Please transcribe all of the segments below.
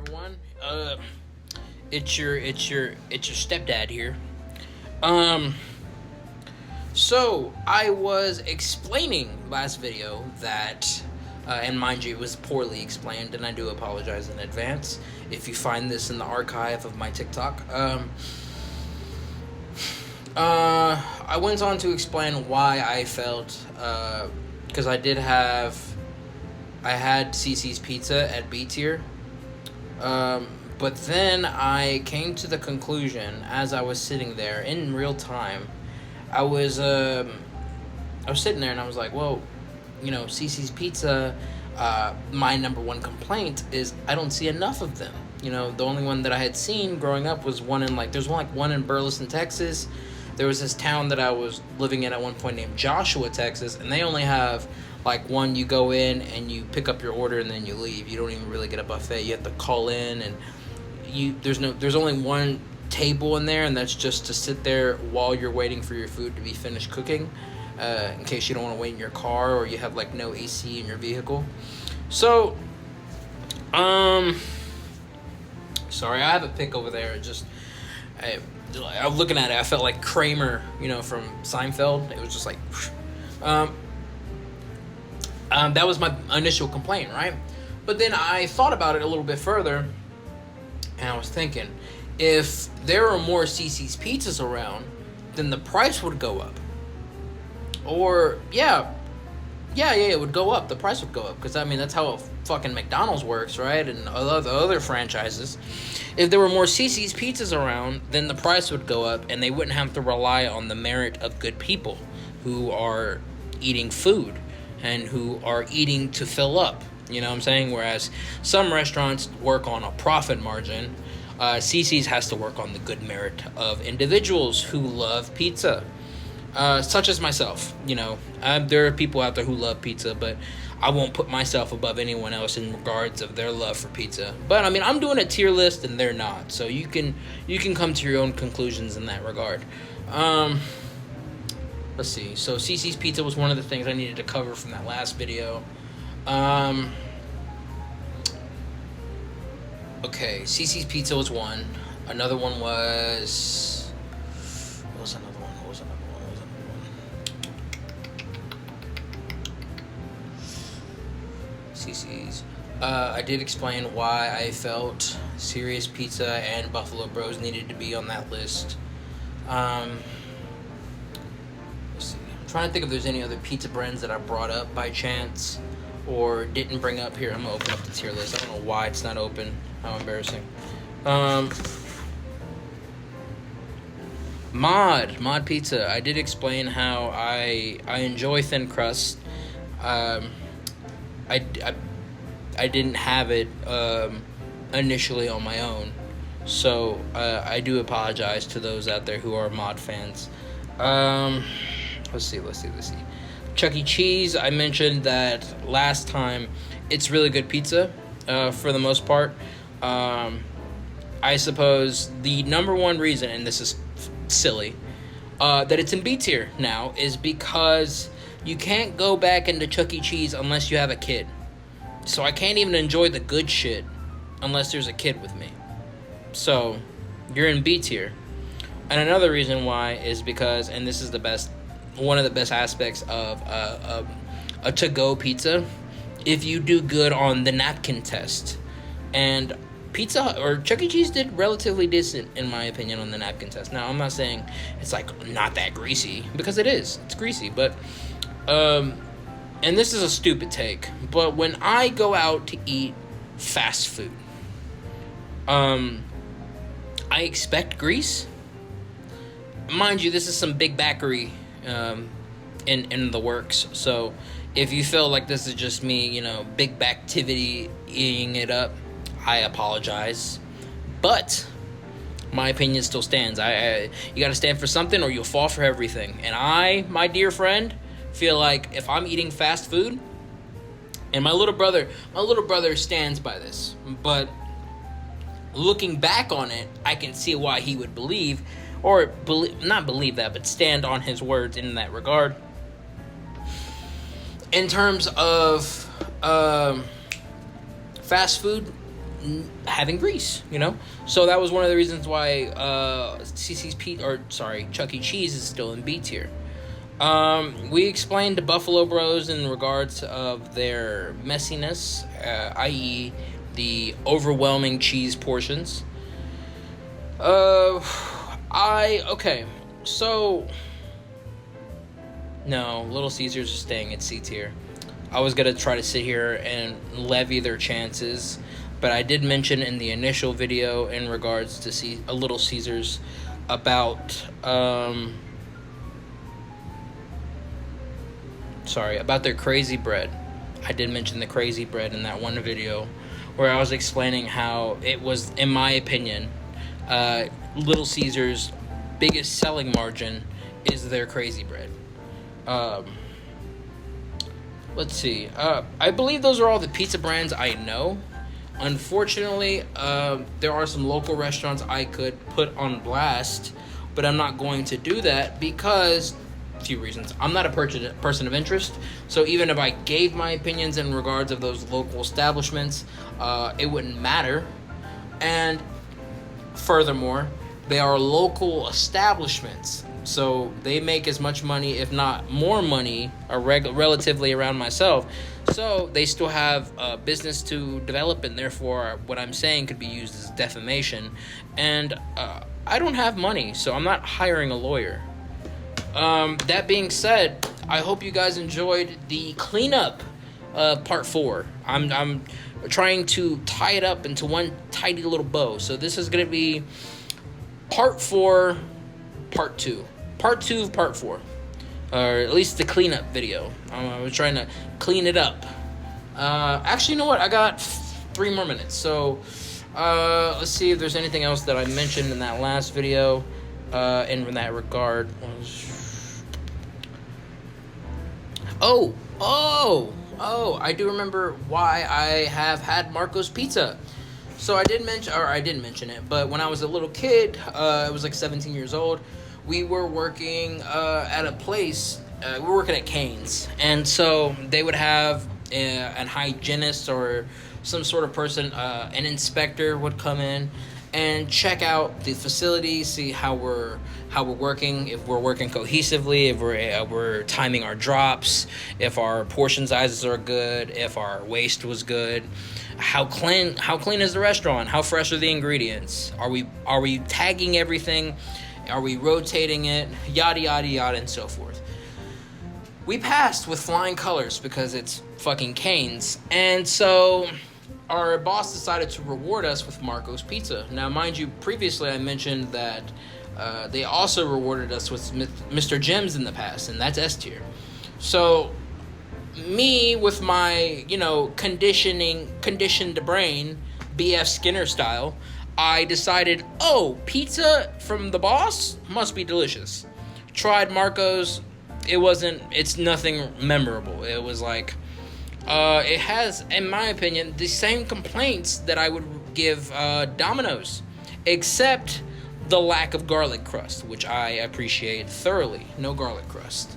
everyone. It's your stepdad here. So I was explaining last video that, and mind you, it was poorly explained, and I do apologize in advance if you find this in the archive of my TikTok. I went on to explain why I felt, because I had CC's Pizza at B tier. But then I came to the conclusion as I was sitting there in real time. I was sitting there and I was like, well, CC's Pizza. My number one complaint is I don't see enough of them. The only one that I had seen growing up was one in there's one in Burleson, Texas. There was this town that I was living in at one point named Joshua, Texas, and they only have one. You go in and you pick up your order and then you leave. You don't even really get a buffet. You have to call in, and there's only one table in there, and that's just to sit there while you're waiting for your food to be finished cooking, in case you don't want to wait in your car or you have no AC in your vehicle. So, sorry, I have a pic over there. I was looking at it. I felt like Kramer, from Seinfeld. It was just like, that was my initial complaint, right? But then I thought about it a little bit further, and I was thinking, if there are more CC's Pizzas around, then the price would go up. Or, yeah, it would go up. The price would go up. Because, that's how fucking McDonald's works, right? And other franchises. If there were more CC's Pizzas around, then the price would go up, and they wouldn't have to rely on the merit of good people who are eating food and who are eating to fill up. You know what I'm saying? Whereas some restaurants work on a profit margin, CC's has to work on the good merit of individuals who love pizza, such as myself. There are people out there who love pizza, but I won't put myself above anyone else in regards of their love for pizza. But I'm doing a tier list, and they're not, so you can come to your own conclusions in that regard. Let's see. So CC's Pizza was one of the things I needed to cover from that last video. Okay, CC's Pizza was one. Another one was... What was another one? CC's. I did explain why I felt Serious Pizza and Buffalo Bros needed to be on that list. Let's see. I'm trying to think if there's any other pizza brands that I brought up by chance or didn't bring up here. I'm gonna open up the tier list. I don't know why it's not open. How embarrassing. Mod Pizza. I did explain how I enjoy thin crust. I didn't have it initially on my own, so I do apologize to those out there who are Mod fans. Let's see. Chuck E. Cheese, I mentioned that last time. It's really good pizza, for the most part. I suppose the number one reason, and this is silly, that it's in B tier now is because you can't go back into Chuck E. Cheese unless you have a kid. So I can't even enjoy the good shit unless there's a kid with me. So you're in B tier. And another reason why is because, and this is one of the best aspects of a to-go pizza, if you do good on the napkin test. And Pizza Hut or Chuck E. Cheese did relatively decent, in my opinion, on the napkin test. Now, I'm not saying it's not that greasy, because it is. It's greasy, but and this is a stupid take, but when I go out to eat fast food, I expect grease. Mind you, this is some big backery in the works, so if you feel like this is just me, big backtivity eating it up, I apologize, but my opinion still stands. You gotta stand for something or you'll fall for everything, and my dear friend, feel like if I'm eating fast food, and my little brother stands by this, but looking back on it, I can see why he would not believe that, but stand on his words in that regard. In terms of fast food, having grease, So that was one of the reasons why Chuck E. Cheese is still in B tier. We explained to Buffalo Bros in regards of their messiness, i.e. the overwhelming cheese portions. So no, Little Caesars is staying at C tier. I was going to try to sit here and levy their chances, but I did mention in the initial video in regards to Little Caesars about about their crazy bread. I did mention the crazy bread in that one video where I was explaining how it was, in my opinion, Little Caesars' biggest selling margin is their crazy bread. Let's see. I believe those are all the pizza brands I know. Unfortunately, there are some local restaurants I could put on blast, but I'm not going to do that because a few reasons. I'm not a person of interest, so even if I gave my opinions in regards of those local establishments, it wouldn't matter. And furthermore, they are local establishments, so they make as much money, if not more money, relatively around myself. So they still have a business to develop, and therefore what I'm saying could be used as defamation. And I don't have money, so I'm not hiring a lawyer. That being said, I hope you guys enjoyed the cleanup part 4. I'm trying to tie it up into one tidy little bow. So this is going to be part 4, part 2. Part 2 of part 4. Or at least the cleanup video. I was trying to clean it up. Actually, you know what? I got 3 more minutes. So let's see if there's anything else that I mentioned in that last video in that regard. I do remember why I have had Marco's Pizza. So I didn't mention it, but when I was a little kid, I was like 17 years old, we were working at a place, we were working at Cane's, and so they would have an hygienist or some sort of person, an inspector would come in and check out the facility, see how we're working, if we're working cohesively, if we're timing our drops, if our portion sizes are good, if our waste was good, how clean is the restaurant, how fresh are the ingredients, are we tagging everything, are we rotating it, yada yada yada and so forth. We passed with flying colors because it's fucking Cane's, and so our boss decided to reward us with Marco's Pizza. Now, mind you, previously I mentioned that they also rewarded us with Mr. Jim's in the past, and that's S tier. So, me with my, conditioned brain, B.F. Skinner style, I decided, pizza from the boss must be delicious. Tried Marco's, it's nothing memorable. It was like, it has, in my opinion, the same complaints that I would give Domino's, except the lack of garlic crust, which I appreciate thoroughly. No garlic crust.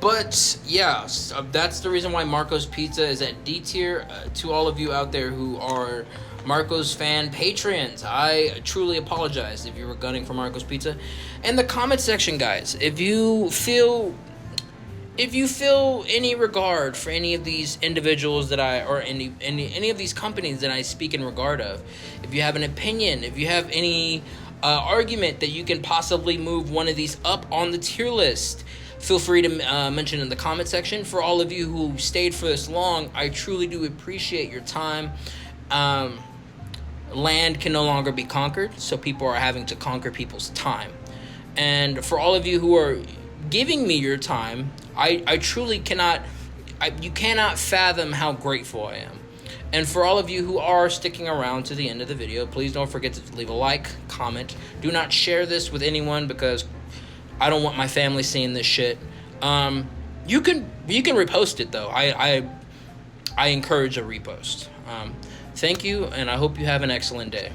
But yeah, that's the reason why Marco's Pizza is at D tier. To all of you out there who are Marco's fan Patreons, I truly apologize if you were gunning for Marco's Pizza. In the comment section, guys, if you feel any regard for any of these individuals that any of these companies that I speak in regard of, if you have an opinion, if you have any argument that you can possibly move one of these up on the tier list, feel free to mention in the comment section. For all of you who stayed for this long, I truly do appreciate your time. Land can no longer be conquered, so people are having to conquer people's time. And for all of you who are giving me your time, I truly cannot, you cannot fathom how grateful I am. And for all of you who are sticking around to the end of the video, please don't forget to leave a like, comment. Do not share this with anyone because I don't want my family seeing this shit. You can repost it though. I encourage a repost. Thank you, and I hope you have an excellent day.